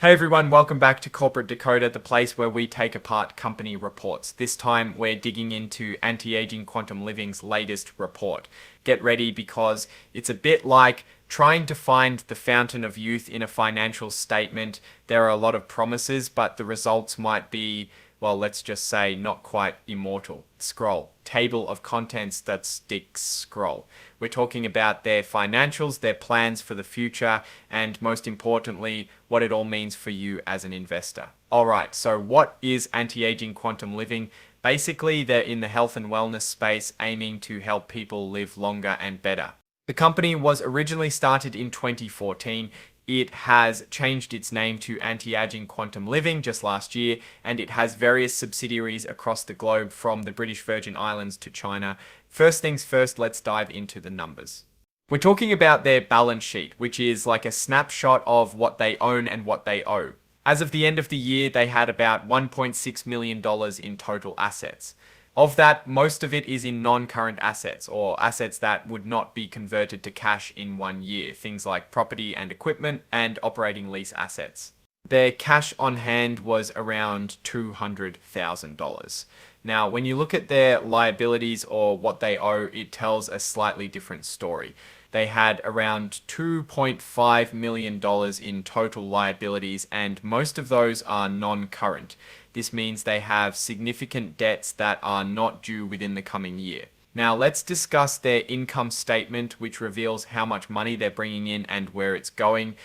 Hey everyone, welcome back to Corporate Decoded, the place where we take apart company reports. This time we're digging into Anti-Aging Quantum Living's latest report. Get ready because it's a bit like trying to find the fountain of youth in a financial statement. There are a lot of promises, but the results might be, well, let's just say not quite immortal. Scroll. Table of contents that sticks. Scroll. We're talking about their financials, their plans for the future, and most importantly, what it all means for you as an investor. Alright, so what is Anti-Aging Quantum Living? Basically, they're in the health and wellness space, aiming to help people live longer and better. The company was originally started in 2014. It has changed its name to Anti-Aging Quantum Living just last year, and it has various subsidiaries across the globe from the British Virgin Islands to China. First things first, let's dive into the numbers. We're talking about their balance sheet, which is like a snapshot of what they own and what they owe. As of the end of the year, they had about $1.6 million in total assets. Of that, most of it is in non-current assets, or assets that would not be converted to cash in 1 year, things like property and equipment and operating lease assets. Their cash on hand was around $200,000. Now, when you look at their liabilities or what they owe, it tells a slightly different story. They had around $2.5 million in total liabilities, and most of those are non-current. This means they have significant debts that are not due within the coming year. Now let's discuss their income statement, which reveals how much money they're bringing in and where it's going.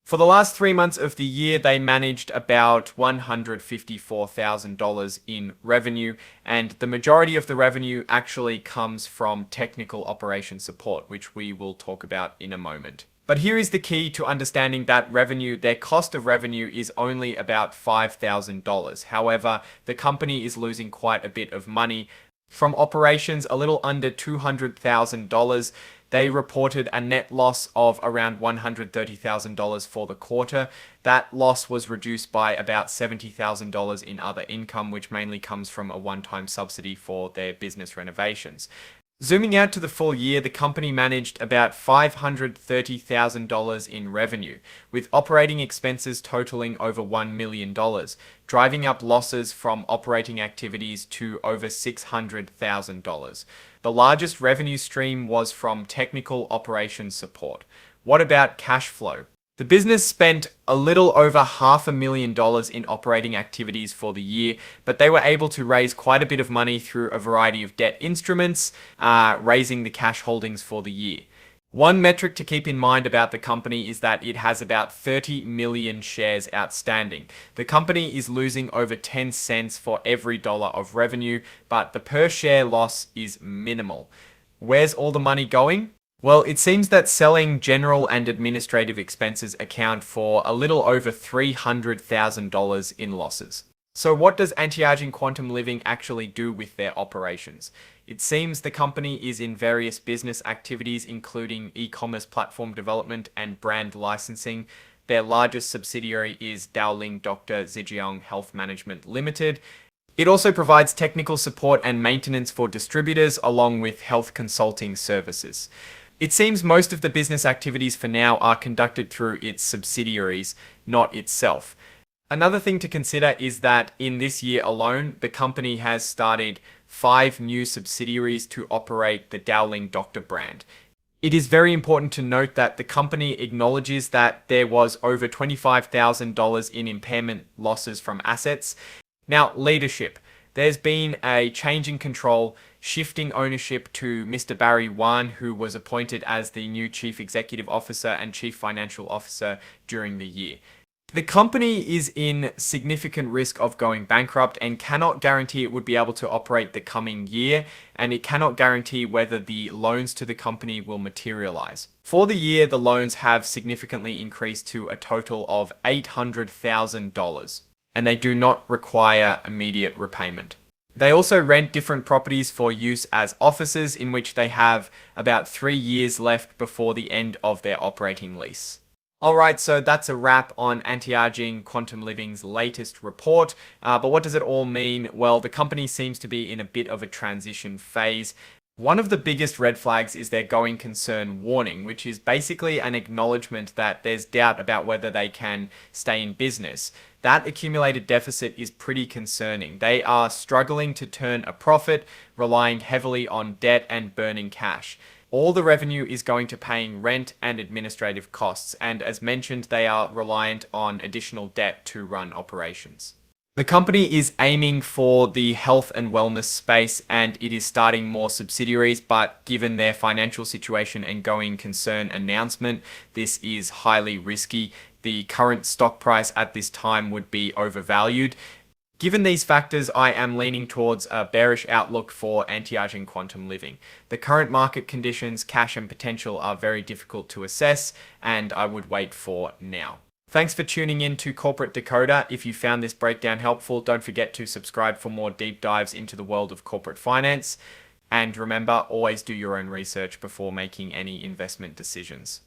For the last 3 months of the year, they managed about $154,000 in revenue, and the majority of the revenue actually comes from technical operation support, which we will talk about in a moment. But here is the key to understanding that revenue. Their cost of revenue is only about $5,000. However, the company is losing quite a bit of money. From operations, a little under $200,000. They reported a net loss of around $130,000 for the quarter. That loss was reduced by about $70,000 in other income, which mainly comes from a one-time subsidy for their business renovations. Zooming out to the full year, the company managed about $530,000 in revenue, with operating expenses totaling over $1 million, driving up losses from operating activities to over $600,000. The largest revenue stream was from technical operations support. What about cash flow? The business spent a little over $500,000 in operating activities for the year, but they were able to raise quite a bit of money through a variety of debt instruments, raising the cash holdings for the year. One metric to keep in mind about the company is that it has about 30 million shares outstanding. The company is losing over 10 cents for every dollar of revenue, but the per share loss is minimal. Where's all the money going? Well, it seems that selling general and administrative expenses account for a little over $300,000 in losses. So what does Anti-Aging Quantum Living actually do with their operations? It seems the company is in various business activities, including e-commerce platform development and brand licensing. Their largest subsidiary is Dowling Dr. Zhejiang Health Management Limited. It also provides technical support and maintenance for distributors, along with health consulting services. It seems most of the business activities for now are conducted through its subsidiaries, not itself. Another thing to consider is that in this year alone, the company has started 5 new subsidiaries to operate the Dowling Doctor brand. It is very important to note that the company acknowledges that there was over $25,000 in impairment losses from assets. Now, leadership. There's been a change in control, shifting ownership to Mr. Barry Wan, who was appointed as the new Chief Executive Officer and Chief Financial Officer during the year. The company is in significant risk of going bankrupt and cannot guarantee it would be able to operate the coming year, and it cannot guarantee whether the loans to the company will materialize. For the year, the loans have significantly increased to a total of $800,000. And they do not require immediate repayment. They also rent different properties for use as offices, in which they have about 3 years left before the end of their operating lease. Alright, so that's a wrap on Anti-Aging Quantum Living's latest report. But what does it all mean? Well, the company seems to be in a bit of a transition phase. One of the biggest red flags is their going concern warning, which is basically an acknowledgement that there's doubt about whether they can stay in business. That accumulated deficit is pretty concerning. They are struggling to turn a profit, relying heavily on debt and burning cash. All the revenue is going to paying rent and administrative costs, and as mentioned, they are reliant on additional debt to run operations. The company is aiming for the health and wellness space, and it is starting more subsidiaries, but given their financial situation and going concern announcement, this is highly risky. The current stock price at this time would be overvalued. Given these factors, I am leaning towards a bearish outlook for Antiaging Quantum Living. The current market conditions, cash and potential are very difficult to assess, and I would wait for now. Thanks for tuning in to Corporate Decoder. If you found this breakdown helpful, don't forget to subscribe for more deep dives into the world of corporate finance. And remember, always do your own research before making any investment decisions.